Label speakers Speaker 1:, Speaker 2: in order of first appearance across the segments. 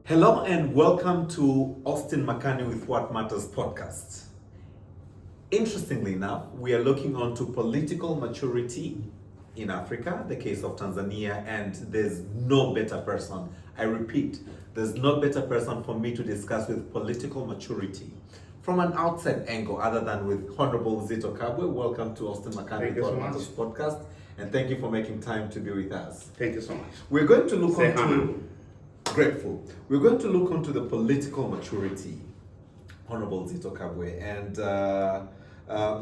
Speaker 1: Hello and welcome to Austin Makani with What Matters podcast. Interestingly enough, we are looking onto political maturity in Africa, the case of Tanzania, and there's no better person. I repeat, there's no better person for me to discuss with political maturity from an outside angle other than with Honorable Zitto Kabwe. Welcome to Austin Makani with What Matters podcast, and thank you for making time to be with us.
Speaker 2: Thank you so much.
Speaker 1: We're going to look Grateful. We're going to look onto the political maturity, Honorable Zitto Kabwe, and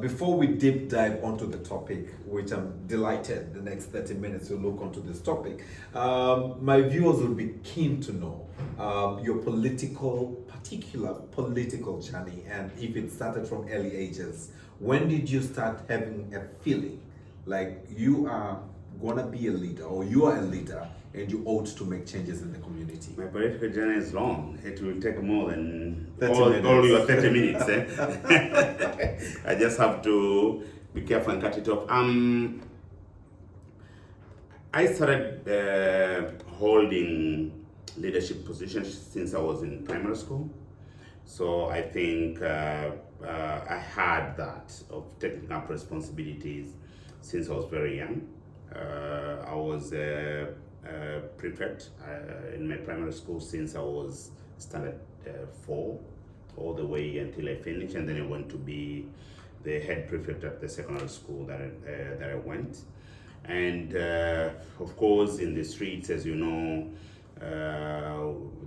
Speaker 1: before we deep dive onto the topic, which I'm delighted the next 30 minutes to look onto this topic, my viewers will be keen to know your particular political journey, and if it started from early ages. When did you start having a feeling like you are gonna be a leader, or you are a leader and you ought to make changes in the community?
Speaker 2: My political journey is long. It will take more than
Speaker 1: 30
Speaker 2: all your 30 minutes. I just have to be careful and cut it off. I started holding leadership positions since I was in primary school. So I think I had that of taking up responsibilities since I was very young. I was a prefect in my primary school since I was standard 4 all the way until I finished, and then I went to be the head prefect at the secondary school that I went. And of course, in the streets, as you know,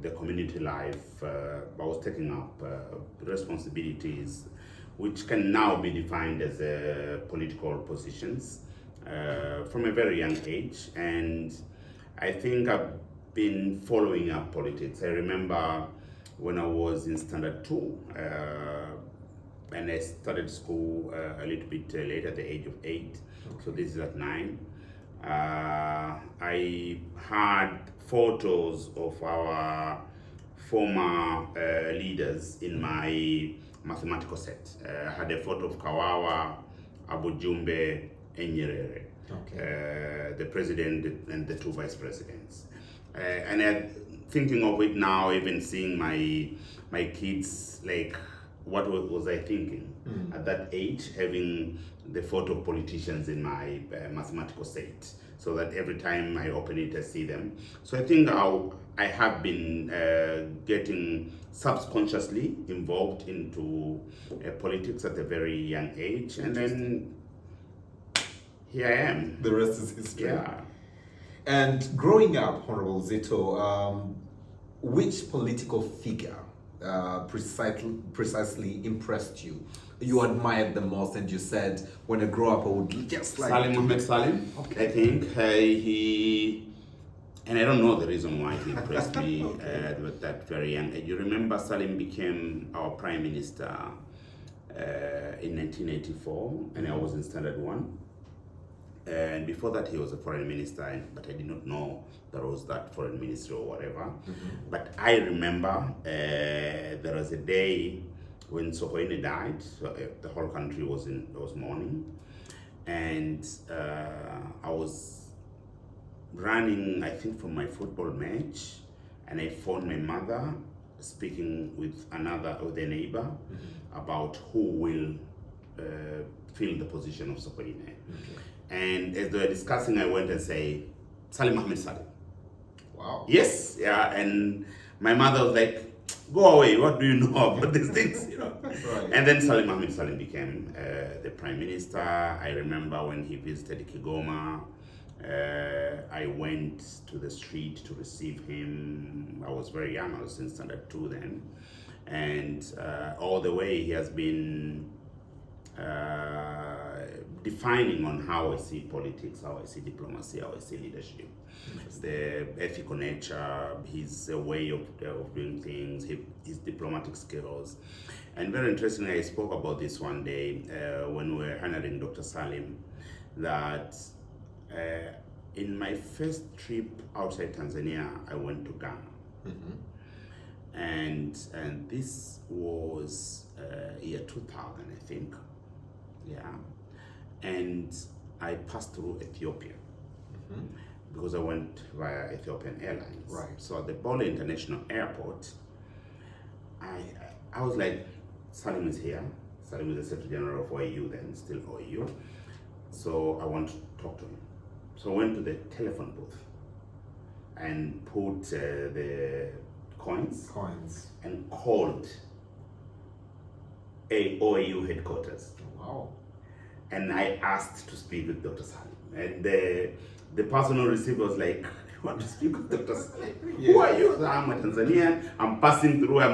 Speaker 2: the community life, I was taking up responsibilities which can now be defined as political positions from a very young age. And I think I've been following up politics. I remember when I was in standard 2, and I started school a little bit late at the age of 8. Okay. So this is at 9. I had photos of our former leaders in my mathematical set. I had a photo of Kawawa, Abu Jumbe, and Nyerere. Okay. The president and the 2 vice presidents. And I'm thinking of it now, even seeing my kids, like, what was I thinking at that age, having the photo of politicians in my mathematical set, so that every time I open it, I see them. So I think I have been getting subconsciously involved into politics at a very young age, and then here I am.
Speaker 1: The rest is history.
Speaker 2: Yeah.
Speaker 1: And growing up, Honorable Zitto, which political figure precisely impressed you? You admired the most, and you said, when I grow up, I would just like
Speaker 2: Salim. Okay. I think he, and I don't know the reason why he impressed me at that very young age. You remember Salim became our prime minister in 1984, and I was in standard 1. And before that, he was a foreign minister, but I did not know there was that foreign ministry or whatever. Mm-hmm. But I remember there was a day when Sokoine died. So the whole country was mourning, and I was running, I think, from my football match, and I phoned my mother, speaking with a neighbor, mm-hmm. about who will fill the position of Sokoine. Okay. And as they were discussing, I went and say, Salim Ahmed Salim.
Speaker 1: Wow.
Speaker 2: Yes, yeah. And my mother was like, go away, what do you know about these things, Right. And then Salim Ahmed Salim became the prime minister. I remember when he visited Kigoma, I went to the street to receive him. I was very young, I was in standard 2 then. And all the way he has been defining on how I see politics, how I see diplomacy, how I see leadership, the ethical nature, his way of doing things, his diplomatic skills. And very interestingly, I spoke about this one day when we were honoring Dr. Salim, that in my first trip outside Tanzania, I went to Ghana. Mm-hmm. And this was year 2000, I think. Yeah. And I passed through Ethiopia. Mm-hmm. because I went via Ethiopian Airlines.
Speaker 1: Right.
Speaker 2: So at the Bole International Airport, I was like, Salim is here. Salim is the Secretary General of OAU then, still OAU. So I want to talk to him. So I went to the telephone booth and put the coins and called OAU headquarters.
Speaker 1: Wow.
Speaker 2: And I asked to speak with Dr. Salim. And the person who received was like, I want to speak with Dr. Salim.
Speaker 1: Yeah.
Speaker 2: Who are you? I'm a Tanzanian. I'm passing through. I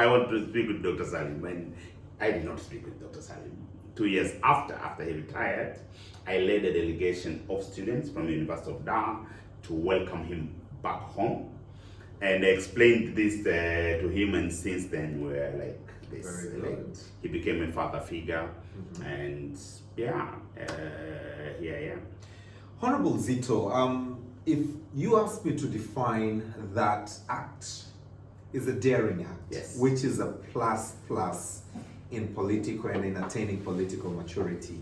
Speaker 2: want to speak with Dr. Salim. And I did not speak with Dr. Salim. 2 years after he retired, I led a delegation of students from the University of Dar to welcome him back home. And I explained this to him, and since then we're like this.
Speaker 1: Very good.
Speaker 2: He became a father figure, and here I am.
Speaker 1: Honorable Zitto, if you ask me to define that act, is a daring act,
Speaker 2: Yes.
Speaker 1: which is a plus in political and in attaining political maturity.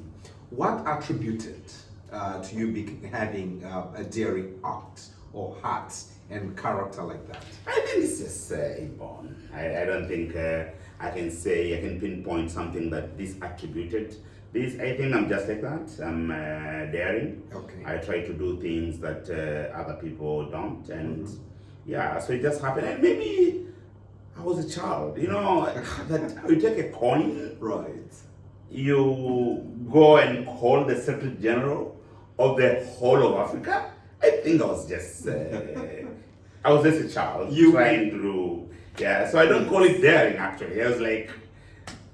Speaker 1: What attributed to you having a daring act or heart and character like that?
Speaker 2: I think it's just inborn. I don't think I can pinpoint something that this attributed. I think I'm just like that. I'm daring.
Speaker 1: Okay.
Speaker 2: I try to do things that other people don't, and yeah, so it just happened. And maybe I was a child, that you take a coin,
Speaker 1: Right.
Speaker 2: you go and call the Secretary General of the whole of Africa. I think I was just a child trying to, so I don't call it daring actually. I was like,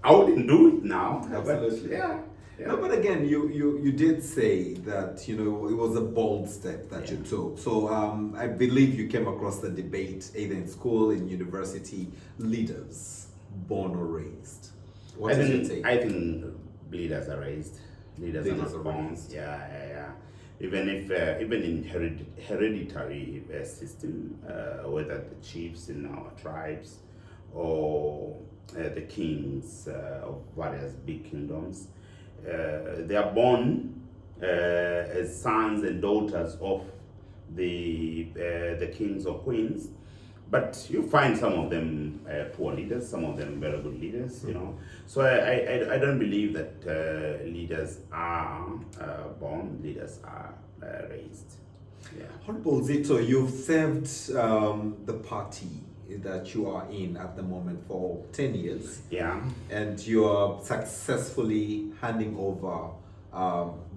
Speaker 2: I wouldn't do it now.
Speaker 1: Absolutely.
Speaker 2: But, yeah.
Speaker 1: No, but again, you did say that, it was a bold step that you took. So I believe you came across the debate either in school, in university, leaders, born or raised. What is your take?
Speaker 2: I think leaders are raised. Leaders are not born.
Speaker 1: raised.
Speaker 2: Yeah. Even in hereditary system, whether the chiefs in our tribes or the kings of various big kingdoms, they are born as sons and daughters of the kings or queens. But you find some of them poor leaders, some of them very good leaders, So I don't believe that leaders are born, leaders are raised. Yeah.
Speaker 1: Honorable Zitto, you've served the party that you are in at the moment for 10 years.
Speaker 2: Yeah.
Speaker 1: And you are successfully handing over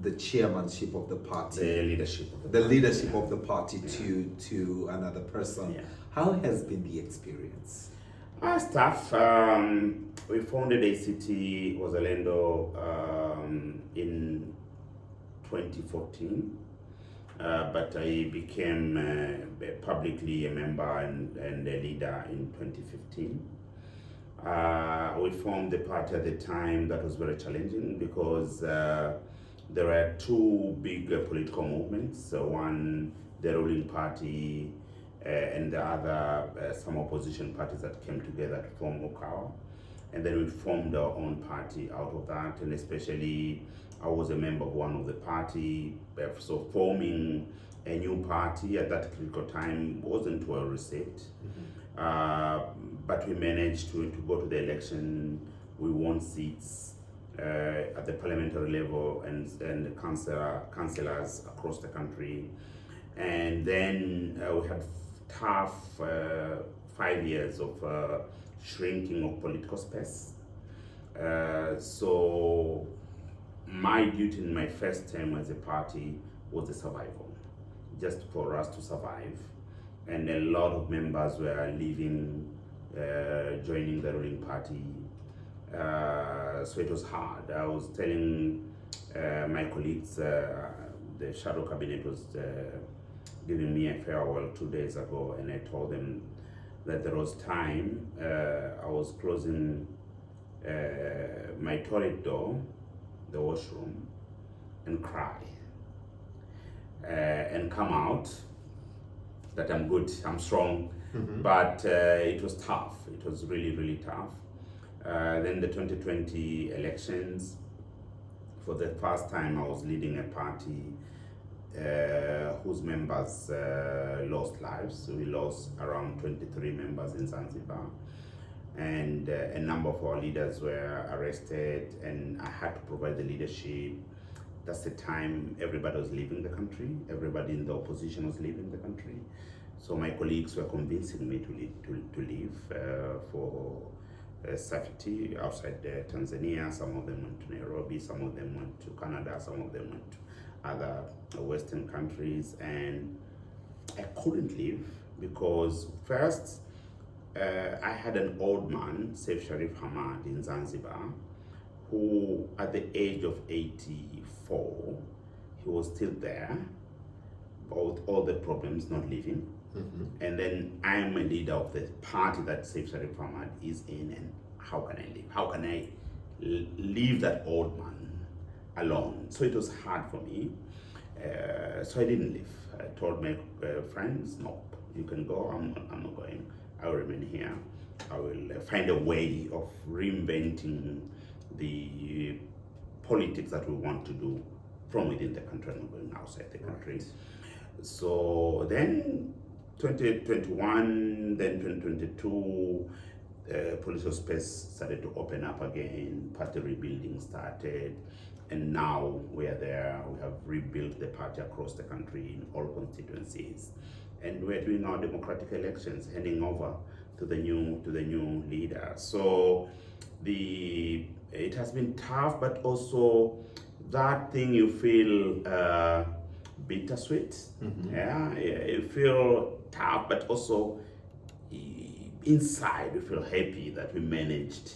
Speaker 1: the chairmanship of the party.
Speaker 2: The leadership of
Speaker 1: the leadership of the party to another person.
Speaker 2: Yeah.
Speaker 1: How has been the experience?
Speaker 2: It's tough. We founded ACT Wazalendo in 2014, but I became publicly a member and a leader in 2015. We formed the party at the time that was very challenging because there were two big political movements. One, the ruling party, and the other, some opposition parties that came together to form Okawa. And then we formed our own party out of that, and especially I was a member of one of the party, so forming a new party at that critical time wasn't well received. But we managed to go to the election. We won seats at the parliamentary level and councillors across the country. And then we had tough 5 years of shrinking of political space. So my duty in my first term as a party was the survival, just for us to survive. And a lot of members were leaving, joining the ruling party. So it was hard. I was telling my colleagues, the shadow cabinet was giving me a farewell 2 days ago, and I told them that there was time I was closing my toilet door, the washroom, and cry and come out that I'm good, I'm strong. But it was tough. It was really, really tough. Then the 2020 elections, for the first time I was leading a party whose members lost lives. We lost around 23 members in Zanzibar, and a number of our leaders were arrested, and I had to provide the leadership. That's the time everybody was leaving the country. Everybody in the opposition was leaving the country. So my colleagues were convincing me to leave for safety outside Tanzania. Some of them went to Nairobi, some of them went to Canada, some of them went to other Western countries, and I couldn't leave because first I had an old man, Saif Sharif Hamad in Zanzibar, who at the age of 84, he was still there, but with all the problems, not living. And then I'm a leader of the party that Saif Sharif Hamad is in, and how can I leave? How can I leave that old man alone? So it was hard for me. So I didn't leave. I told my friends, no, you can go, I'm not going. I will remain here. I will find a way of reinventing the politics that we want to do from within the country and going outside the country. Right. So then 2021, then 2022, political space started to open up again, party rebuilding started, and now we are there. We have rebuilt the party across the country in all constituencies, and we're doing our democratic elections, handing over to the new leader. So it has been tough, but also that thing you feel bittersweet. Yeah, you feel tough, but also inside you feel happy that we managed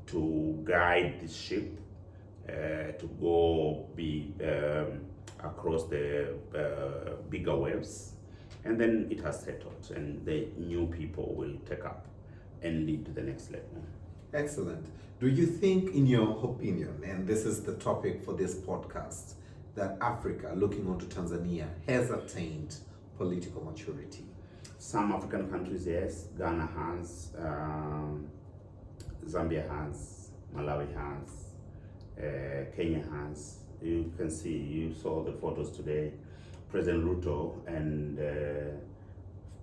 Speaker 2: to guide the ship to go be across the bigger waves, and then it has settled, and the new people will take up and lead to the next level.
Speaker 1: Excellent. Do you think, in your opinion, and this is the topic for this podcast, that Africa, looking onto Tanzania, has attained political maturity?
Speaker 2: Some African countries, yes. Ghana has, Zambia has, Malawi has, Kenya has. You can see, you saw the photos today, President Ruto and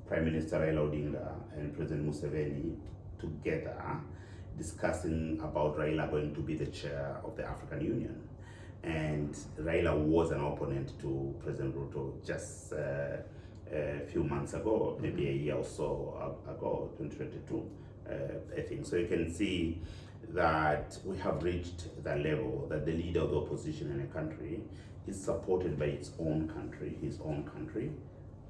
Speaker 2: Prime Minister Raila Odinga and President Museveni together discussing about Raila going to be the chair of the African Union. And Raila was an opponent to President Ruto just a few months ago, maybe a year or so ago, 2022, I think. So you can see that we have reached the level that the leader of the opposition in a country is supported by its own country, his own country,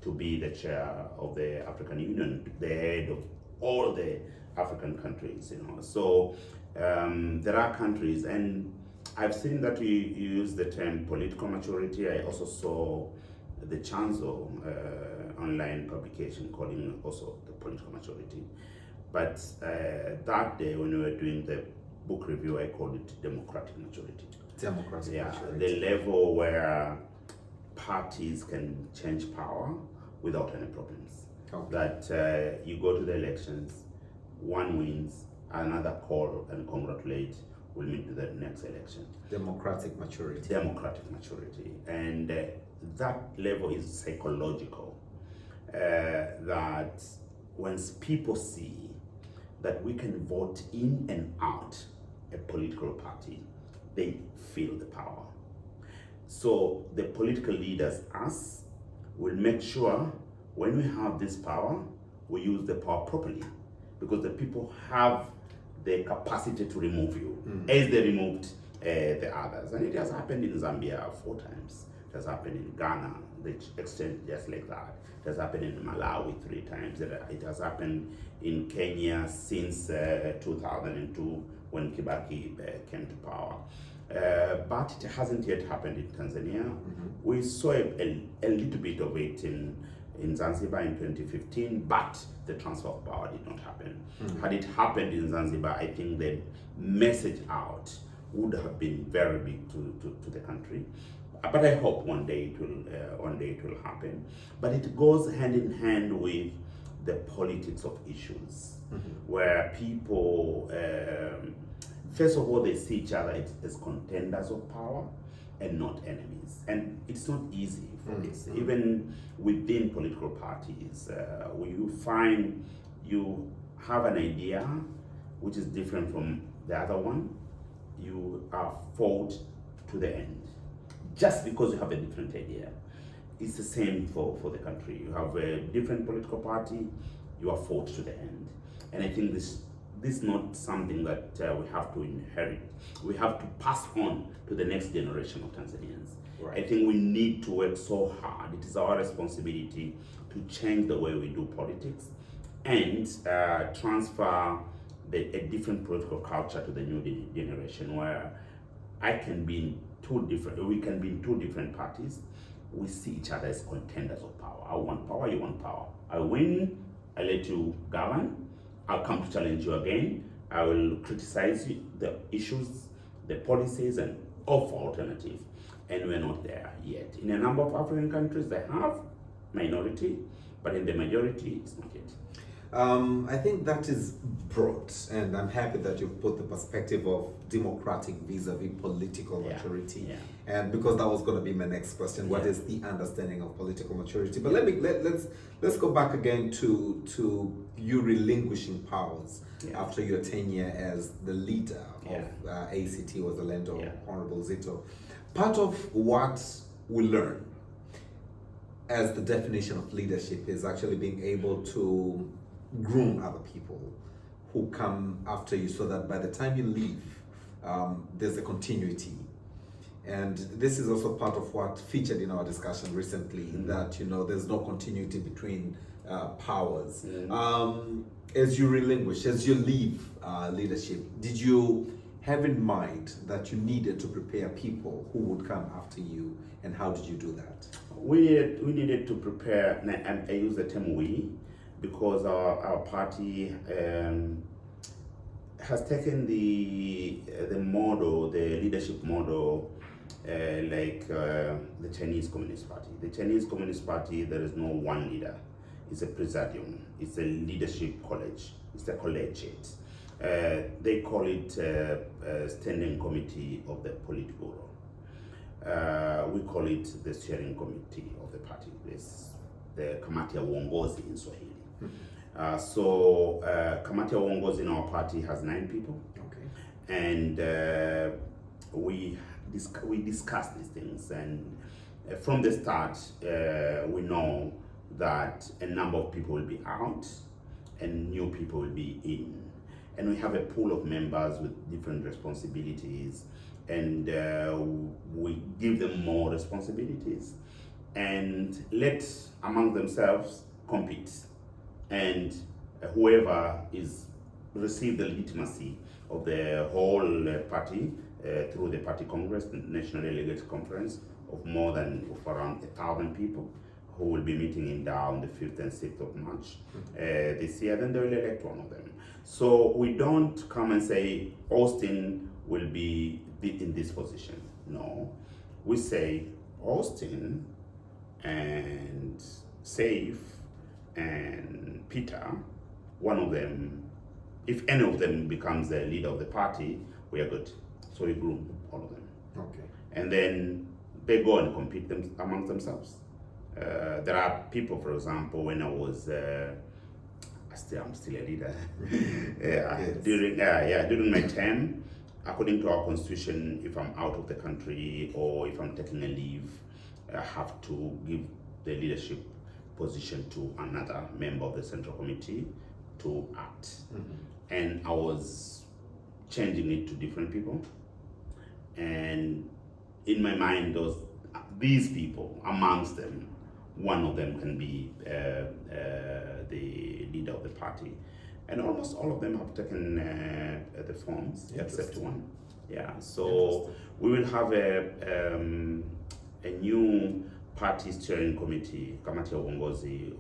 Speaker 2: to be the chair of the African Union, the head of all the African countries, you know. So there are countries, and I've seen that you use the term political maturity. I also saw the Chanzo online publication calling also the political maturity. But that day when we were doing the book review, I called it democratic maturity.
Speaker 1: Democratic maturity.
Speaker 2: The level where parties can change power without any problems. Okay. That you go to the elections, one wins, another call and congratulate, will meet to the next election.
Speaker 1: Democratic maturity.
Speaker 2: Democratic maturity. And that level is psychological. That when people see that we can vote in and out a political party, they feel the power. So the political leaders, us, will make sure when we have this power, we use the power properly, because the people have the capacity to remove you, as they removed the others. And it has happened in Zambia 4 times. It has happened in Ghana, the extent just like that. It has happened in Malawi 3 times. It has happened in Kenya since 2002 when Kibaki came to power. But it hasn't yet happened in Tanzania. We saw a little bit of it in Zanzibar in 2015, but the transfer of power did not happen. Had it happened in Zanzibar, I think the message out would have been very big to the country. But I hope one day it will happen. But it goes hand in hand with the politics of issues, where people first of all, they see each other as contenders of power and not enemies. And it's not easy for this. Even within political parties, where you find you have an idea which is different from the other one, you are fought to the end just because you have a different idea. It's the same for the country. You have a different political party, you are fought to the end. And I think this is not something that we have to inherit. We have to pass on to the next generation of Tanzanians. Right. I think we need to work so hard. It is our responsibility to change the way we do politics and transfer a different political culture to the new generation, where we can be in two different parties. We see each other as contenders of power. I want power, you want power. I win, I let you govern. I'll come to challenge you again. I will criticize you, the issues, the policies, and offer alternatives. And we're not there yet. In a number of African countries, they have minority, but in the majority, it's not yet.
Speaker 1: I think that is broad, and I'm happy that you've put the perspective of democratic vis-a-vis political maturity.
Speaker 2: Yeah.
Speaker 1: And because that was going to be my next question, what is the understanding of political maturity? But let's go back again to you relinquishing powers after your tenure as the leader of ACT, was the land of Honorable Zitto. Part of what we learn as the definition of leadership is actually being able to groom other people who come after you, so that by the time you leave, there's a continuity. And this is also part of what featured in our discussion recently, that there's no continuity between powers. As you relinquish, as you leave leadership, did you have in mind that you needed to prepare people who would come after you, and how did you do that?
Speaker 2: We needed to prepare, and I use the term we, because our party has taken the model, the leadership model, like the Chinese Communist Party. The Chinese Communist Party, there is no one leader. It's a presidium. It's a leadership college. It's a collegiate. They call it Standing Committee of the Politburo. We call it the Steering Committee of the party. It's the Kamati ya Uongozi in Swahili. So Kamati ya Uongozi in our party has 9 people.
Speaker 1: Okay.
Speaker 2: And we discuss these things, and from the start we know that a number of people will be out and new people will be in. And we have a pool of members with different responsibilities, and we give them more responsibilities and let among themselves compete. And whoever is receive the legitimacy of the whole party through the party congress, the National Delegate Conference of around 1,000 people, who will be meeting in Dar on the 5th and 6th of March this year, then they will elect one of them. So we don't come and say Austin will be in this position. No, we say Austin and Safe and Peter, one of them, if any of them becomes the leader of the party, we are good. So we groom all of them.
Speaker 1: Okay.
Speaker 2: And then they go and compete amongst themselves. There are people, for example, when I was, I'm still a leader. During my term, according to our constitution, if I'm out of the country or if I'm taking a leave, I have to give the leadership position to another member of the Central Committee to act. And I was changing it to different people. And in my mind, these people, amongst them, one of them can be the leader of the party. And almost all of them have taken the forms, except one. Yeah, so we will have a new party steering committee, Kamati ya Uongozi,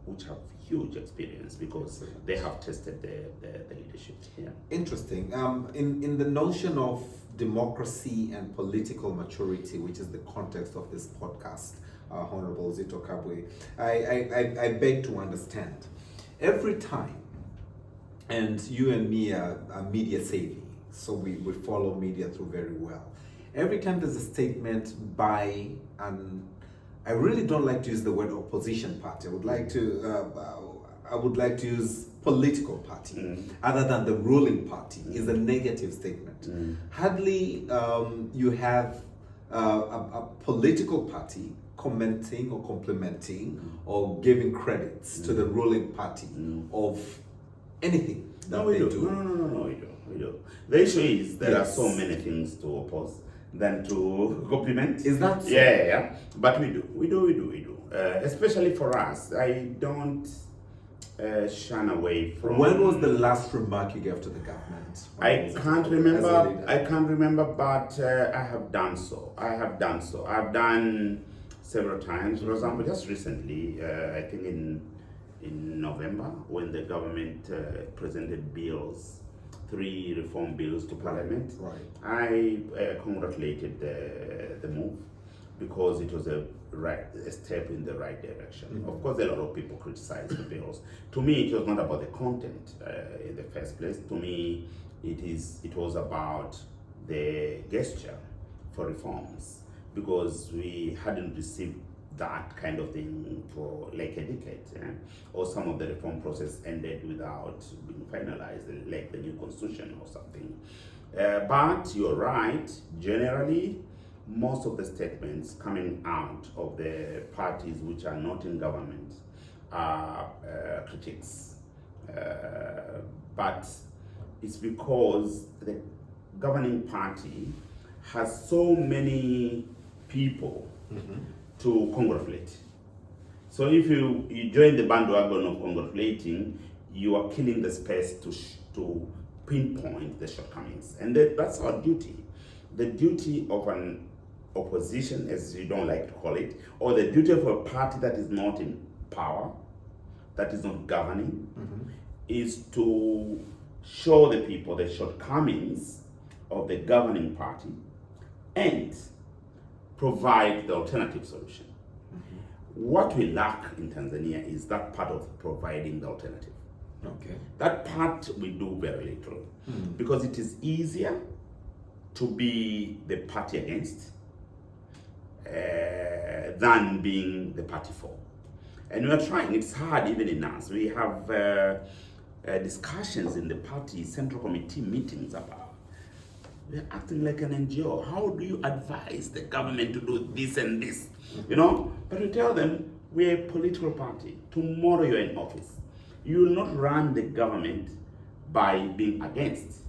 Speaker 2: which have huge experience because they have tested the leadership. Yeah.
Speaker 1: Interesting. In the notion of democracy and political maturity, which is the context of this podcast, Honorable Zitto Kabwe, I beg to understand. Every time, and you and me are media savvy, so we follow media through very well. Every time there's a statement by an, I really don't like to use the word opposition party. I would like to use political party, other than the ruling party, is a negative statement. Hardly you have a political party commenting or complimenting or giving credits to the ruling party of anything that they do.
Speaker 2: No, we do. The issue is there are
Speaker 1: Yes.
Speaker 2: so many things to oppose than to compliment.
Speaker 1: Is that so?
Speaker 2: Yeah. But we do. Especially for us, I don't shun away from.
Speaker 1: When was the last remark you gave to the government?
Speaker 2: I can't
Speaker 1: As a
Speaker 2: remember.
Speaker 1: leader?
Speaker 2: I can't remember, but I have done so. I've done several times. For example, just recently, I think in November, when the government presented bills, 3 reform bills to Parliament,
Speaker 1: Right.
Speaker 2: I congratulated the move because it was a step in the right direction. Of course, a lot of people criticized the bills. To me, it was not about the content in the first place. To me, it was about the gesture for reforms, because we hadn't received that kind of thing for like a decade, or some of the reform process ended without being finalized, like the new constitution or something. But you're right, generally, most of the statements coming out of the parties which are not in government are critiques. But it's because the governing party has so many people to congratulate. So if you join the bandwagon of congratulating, you are killing the space to pinpoint the shortcomings. And that's our duty. The duty of an opposition, as you don't like to call it, or the duty of a party that is not in power, that is not governing, is to show the people the shortcomings of the governing party and provide the alternative solution. What we lack in Tanzania is that part of providing the alternative.
Speaker 1: Okay.
Speaker 2: That part we do very little, because it is easier to be the party against than being the party for. And we are trying, it's hard even in us. We have discussions in the party central committee meetings about, we're acting like an NGO. How do you advise the government to do this and this? You know? But we tell them, we're a political party. Tomorrow you're in office. You will not run the government by being against.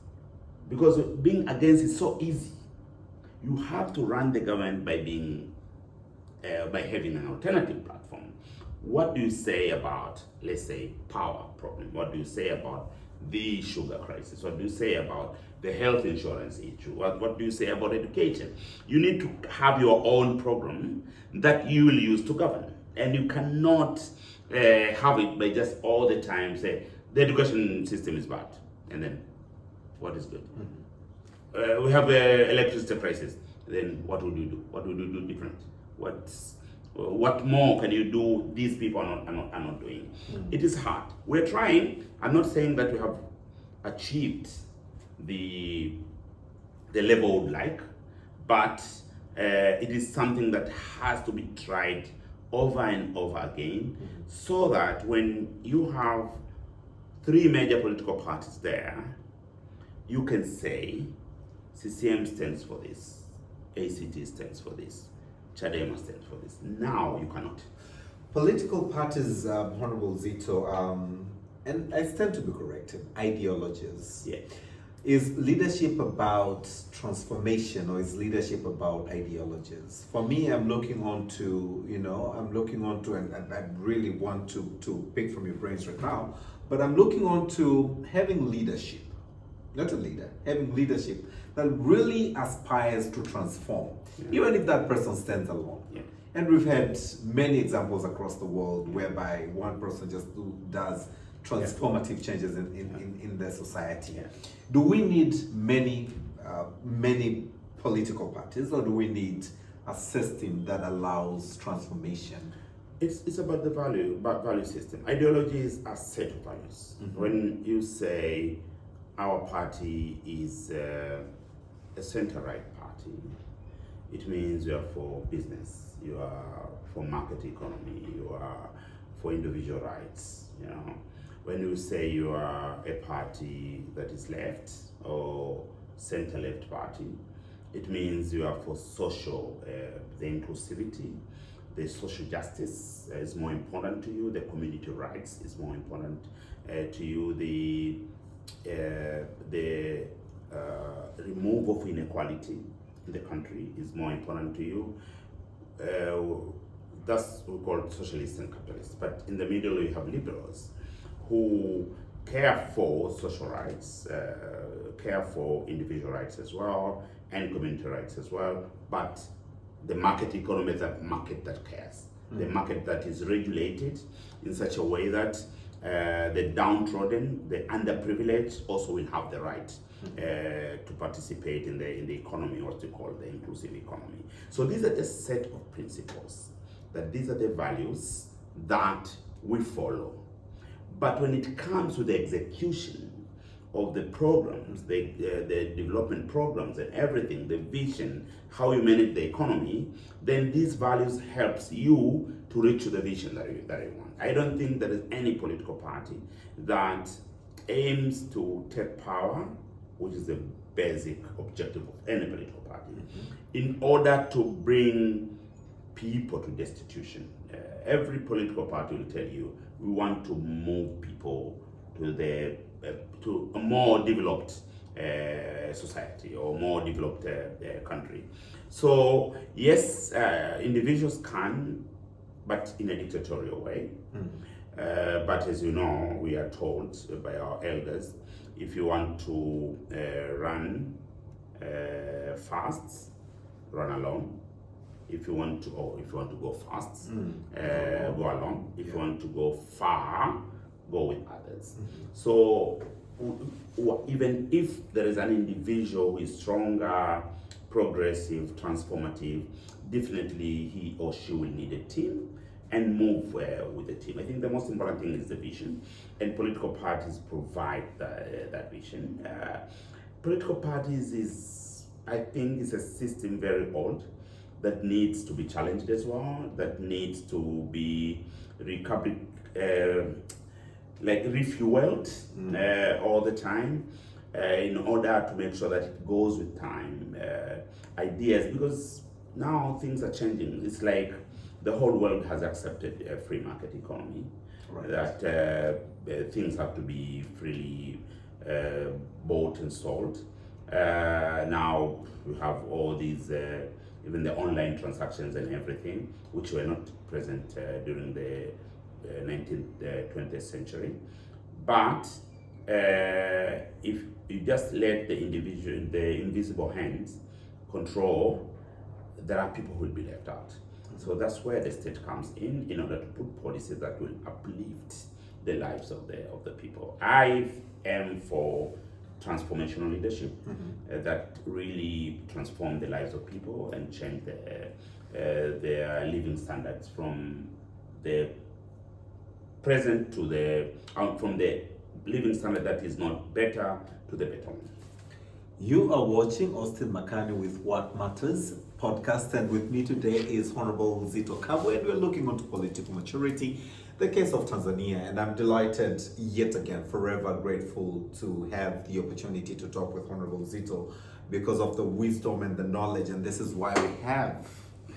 Speaker 2: Because being against is so easy. You have to run the government by being, by having an alternative platform. What do you say about, let's say, power problem? What do you say about the sugar crisis? What do you say about the health insurance issue? What do you say about education? You need to have your own program that you will use to govern. And you cannot have it by just all the time say, the education system is bad. And then, what is good? We have electricity crisis. Then what would you do? What would you do different? What more can you do these people are not doing? It is hard. We're trying. I'm not saying that we have achieved the level we would like, but it is something that has to be tried over and over again, so that when you have 3 major political parties there, you can say CCM stands for this, ACT stands for this, Chadema stands for this. Now you cannot.
Speaker 1: Political parties, Honorable Zitto, and I stand to be corrected, ideologies.
Speaker 2: Yeah.
Speaker 1: Is leadership about transformation, or is leadership about ideologies? For me, I'm looking on to, and I really want to pick from your brains right now, but I'm looking on to having leadership, not a leader, having leadership that really aspires to transform, even if that person stands alone.
Speaker 2: Yeah.
Speaker 1: And we've had many examples across the world whereby one person just does transformative changes in their society.
Speaker 2: Yeah.
Speaker 1: Do we need many political parties, or do we need a system that allows transformation?
Speaker 2: It's about the value system. Ideology is a set of values. When you say our party is a center-right party. It means you are for business, you are for market economy, you are for individual rights. You know, when you say you are a party that is left or center-left party, it means you are for social, the inclusivity, the social justice is more important to you, the community rights is more important to you, the removal of inequality in the country is more important to you. That's what we call socialists and capitalists. But in the middle, you have liberals who care for social rights, care for individual rights as well, and community rights as well. But the market economy is a market that cares. The market that is regulated in such a way that the downtrodden, the underprivileged also will have the right to participate in the economy, what we call the inclusive economy. So these are just set of principles, that these are the values that we follow. But when it comes to the execution of the programs, the development programs and everything, the vision, how you manage the economy, then these values helps you to reach the vision that you want. I don't think there is any political party that aims to take power, which is the basic objective of any political party, in order to bring people to destitution. Every political party will tell you, we want to move people to a more developed society or more developed country. So yes, individuals can, but in a dictatorial way. But as you know, we are told by our elders, if you want to run fast, run alone. If you want to go fast, go alone. If you want to go far, go with others. So even if there is an individual who is stronger, progressive, transformative, definitely he or she will need a team and move with the team. I think the most important thing is the vision, and political parties provide that vision. Political parties I think is a system very old that needs to be challenged as well, that needs to be refueled all the time in order to make sure that it goes with time. Ideas, because now things are changing. It's like the whole world has accepted a free market economy, right, that things have to be freely bought and sold. Now we have all these even the online transactions and everything, which were not present during the 19th, 20th century. But if you just let the invisible hands control, there are people who will be left out. So that's where the state comes in order to put policies that will uplift the lives of the people. I am for transformational leadership that really transform the lives of people and change their living standards from the present to from the living standard that is not better to the better one.
Speaker 1: You are watching Austin Makani with What Matters podcast, and with me today is Honorable Zitto Kabwe, and we're looking onto political maturity, the case of Tanzania, and I'm delighted yet again, forever grateful to have the opportunity to talk with Honorable Zitto because of the wisdom and the knowledge, and this is why we have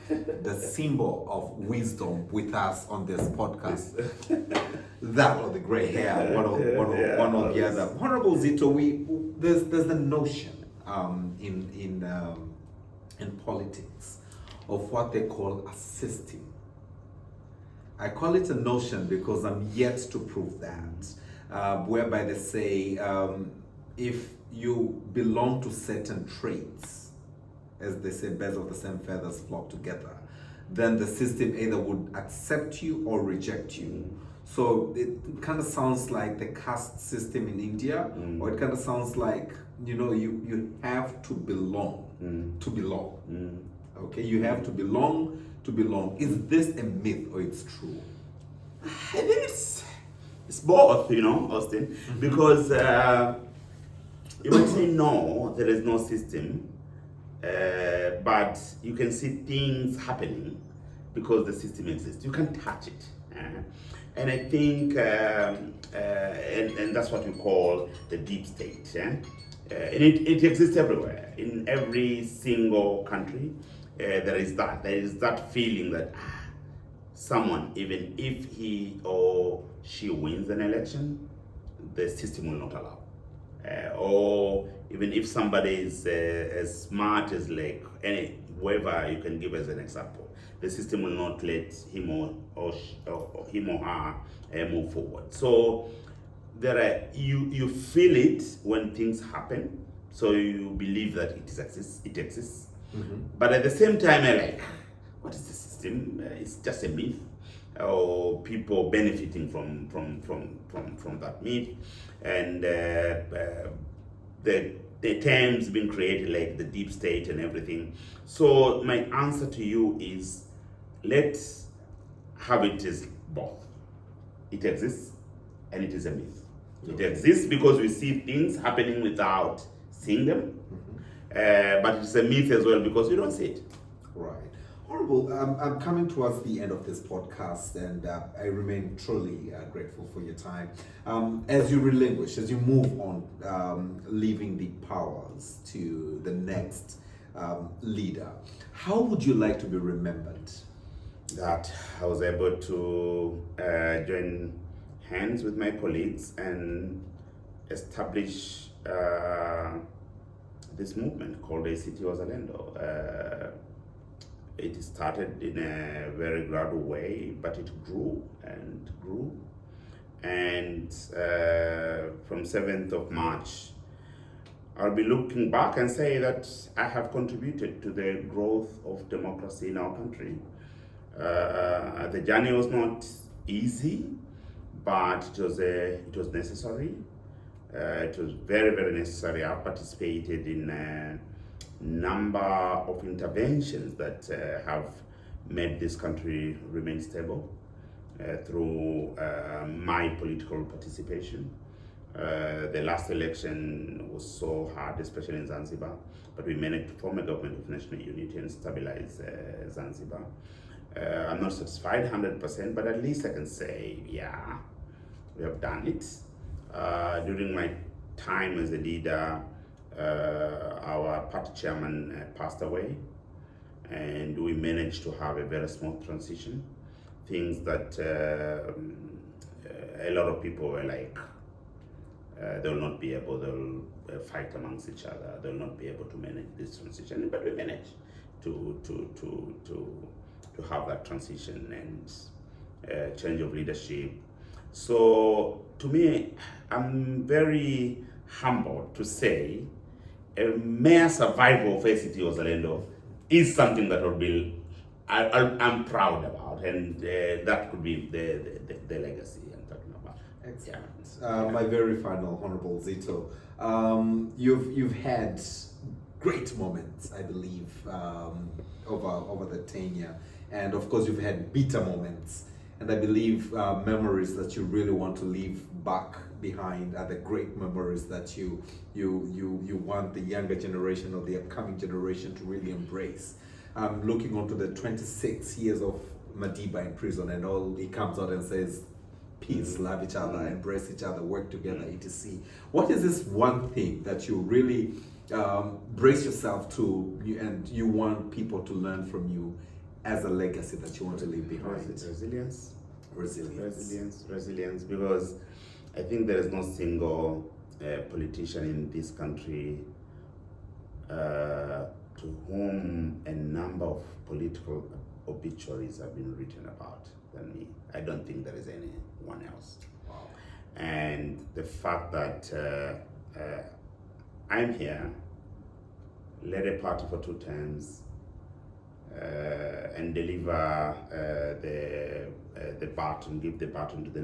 Speaker 1: the symbol of wisdom with us on this podcast. That or the gray hair, one or the other. Honorable Zitto, there's the notion in politics of what they call a system. I call it a notion because I'm yet to prove that, whereby they say if you belong to certain traits, as they say, birds of the same feathers flock together, then the system either would accept you or reject you. So it kind of sounds like the caste system in India, or it kind of sounds like, you have to belong to belong. Okay, you have to belong to belong. Is this a myth or it's true?
Speaker 2: I think it's both, Austin, because You might say no, there is no system, but you can see things happening because the system exists. You can touch it. And I think, and that's what we call the deep state. And it exists everywhere. In every single country, there is that feeling that someone, even if he or she wins an election, the system will not allow. Or even if somebody is as smart as like whoever you can give as an example, the system will not let him or her move forward. So there are you feel it when things happen, so you believe that it exists. Mm-hmm. But at the same time, I like, what is the system? It's just a myth, or people benefiting from that myth, and the terms being created like the deep state and everything. So my answer to you is, let's have it as both. It exists and it is a myth. It exists because we see things happening without seeing them, but it's a myth as well because we don't see it.
Speaker 1: Right. Honorable, I'm coming towards the end of this podcast, and I remain truly grateful for your time. As you relinquish, as you move on, leaving the powers to the next leader, how would you like to be remembered?
Speaker 2: That I was able to join hands with my colleagues and establish this movement called ACT Wazalendo. It started in a very gradual way, but it grew and grew. And from 7th of March, I'll be looking back and say that I have contributed to the growth of democracy in our country. The journey was not easy, but it was necessary. It was very, very necessary. I participated in a number of interventions that have made this country remain stable through my political participation. The last election was so hard, especially in Zanzibar, but we managed to form a government of national unity and stabilize Zanzibar. I'm not satisfied 100%, but at least I can say, yeah, we have done it. During my time as a leader, our party chairman passed away, and we managed to have a very smooth transition. Things that a lot of people were like, they'll not be able, they'll fight amongst each other, they'll not be able to manage this transition, but we managed to have that transition and change of leadership. So to me, I'm very humbled to say a mere survival of ACT Wazalendo is something that I'm proud about, and that could be the legacy I'm talking about.
Speaker 1: Excellent. Yeah. My very final, Honorable Zitto, you've had great moments, I believe, over the tenure, and of course you've had bitter moments, and I believe memories that you really want to leave back behind are the great memories that you want the younger generation or the upcoming generation to really embrace. Looking onto the 26 years of Madiba in prison, and all he comes out and says, peace, love each other, embrace each other, work together, etc. What is this one thing that you really brace yourself to, and you want people to learn from you as a legacy that you want to leave behind?
Speaker 2: Resilience.
Speaker 1: Resilience,
Speaker 2: because I think there is no single politician in this country to whom a number of political obituaries have been written about than me. I don't think there is anyone else.
Speaker 1: Wow.
Speaker 2: And the fact that I'm here, led a party for 2 terms, and deliver the baton, give the baton to the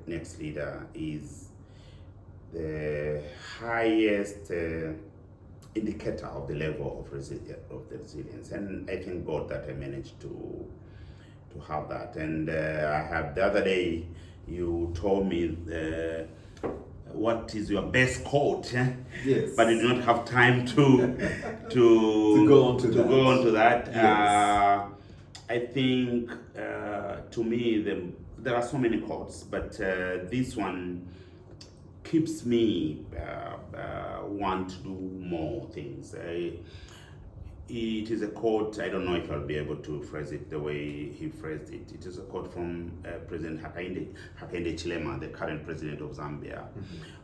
Speaker 2: next leader is the highest indicator of the level of the resilience. And I thank God that I managed to have that. And I have the other day, you told me what is your best quote,
Speaker 1: Yes.
Speaker 2: but you do not have time to
Speaker 1: go on to that.
Speaker 2: go on to that.
Speaker 1: Yes.
Speaker 2: I think to me there are so many quotes, but this one keeps me want to do more things. It is a quote. I don't know if I'll be able to phrase it the way he phrased it. It is a quote from President Hakainde Chilema, the current president of Zambia,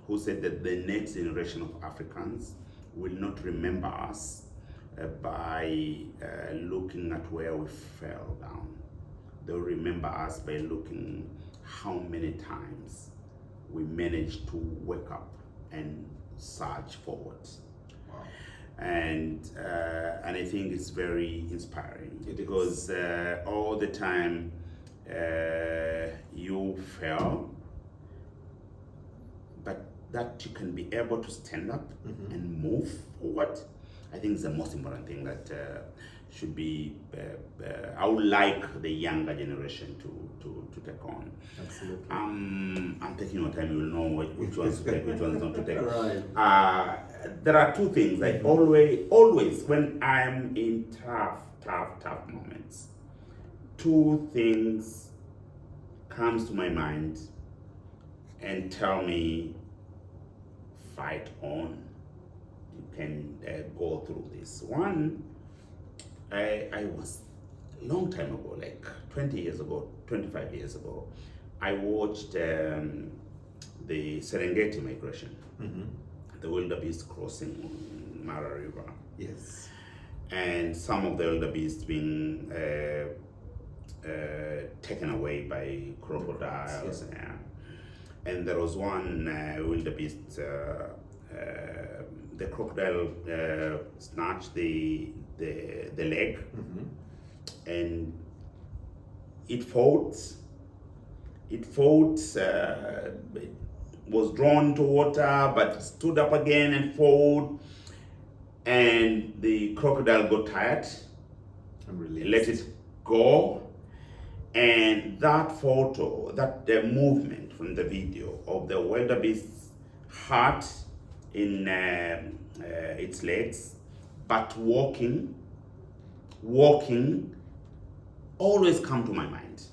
Speaker 2: who said that the next generation of Africans will not remember us by looking at where we fell down. They'll remember us by looking how many times we managed to wake up and surge forward.
Speaker 1: Wow.
Speaker 2: And I think it's very inspiring because all the time you fail, but that you can be able to stand up and move forward. I think it's the most important thing that should be. I would like the younger generation to take on.
Speaker 1: Absolutely.
Speaker 2: I'm taking your time. You will know which ones to take, which ones not to take.
Speaker 1: Right.
Speaker 2: There are two things. Like always, when I'm in tough moments, two things comes to my mind and tell me, fight on. You can go through this. One, I was a long time ago, like 20 years ago, 25 years ago, I watched the Serengeti migration, the wildebeest crossing Mara River.
Speaker 1: Yes.
Speaker 2: And some of the wildebeest being taken away by crocodiles. Yeah. And there was one wildebeest, the crocodile snatched the leg, and it fought. It was drawn to water, but stood up again and fought. And the crocodile got tired, let it go. And that photo, that movement from the video of the wildebeest's heart in its legs, but walking, always come to my mind.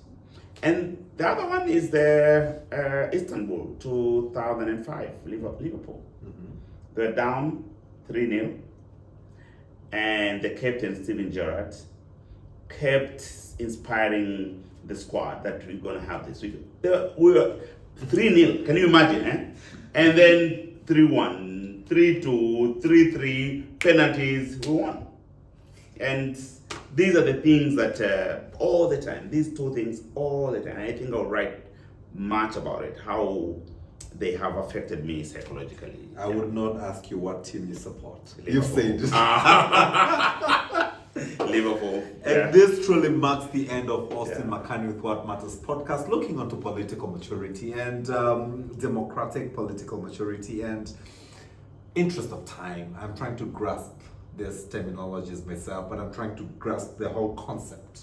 Speaker 2: And the other one is the Istanbul 2005, Liverpool. They're down 3-0, and the captain, Steven Gerrard, kept inspiring the squad that we're going to have this week. We were 3-0, can you imagine? And then 3-1, 3-2, 3-3, penalties, we won. And these are the things that all the time, these two things all the time. I think I'll write much about it, how they have affected me psychologically.
Speaker 1: I would not ask you what team you support.
Speaker 2: Liverpool.
Speaker 1: You've said.
Speaker 2: Liverpool.
Speaker 1: And this truly marks the end of Austin Makani with What Matters podcast, looking onto political maturity and democratic political maturity. And interest of time, I'm trying to grasp this terminologies myself, but I'm trying to grasp the whole concept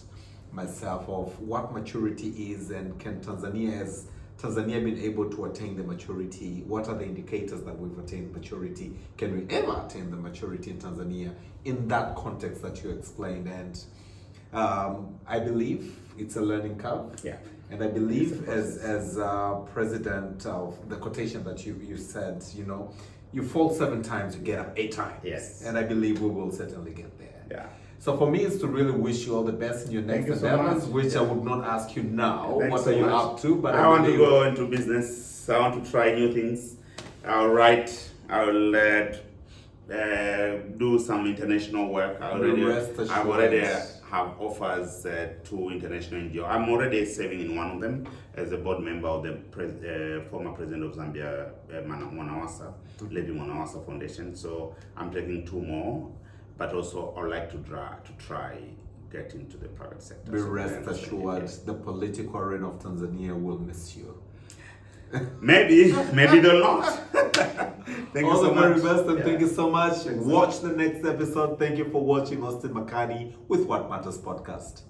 Speaker 1: myself of what maturity is, and can Tanzania been able to attain the maturity? What are the indicators that we've attained maturity? Can we ever attain the maturity in Tanzania in that context that you explained? And I believe it's a learning curve.
Speaker 2: Yeah.
Speaker 1: And I believe as president of the quotation that you said, you fall 7 times, you get up 8 times.
Speaker 2: Yes.
Speaker 1: And I believe we will certainly get there.
Speaker 2: Yeah.
Speaker 1: So for me, it's to really wish you all the best in your next endeavors, which I would not ask you now. What are you up to? But
Speaker 2: I want to go into business. I want to try new things. I'll write. I'll do some international work. I already have offers to international NGO. I'm already serving in one of them as a board member of the former president of Zambia, Mwanawasa, Levi Mwanawasa Foundation. So I'm taking 2 more. But also, I'd like to try get into the private sector.
Speaker 1: Be rest assured, the political arena of Tanzania will miss you.
Speaker 2: Maybe they'll not. Thank you so much.
Speaker 1: All the very best, and thank you so much. Watch the next episode. Thank you for watching Austin Makani with What Matters podcast.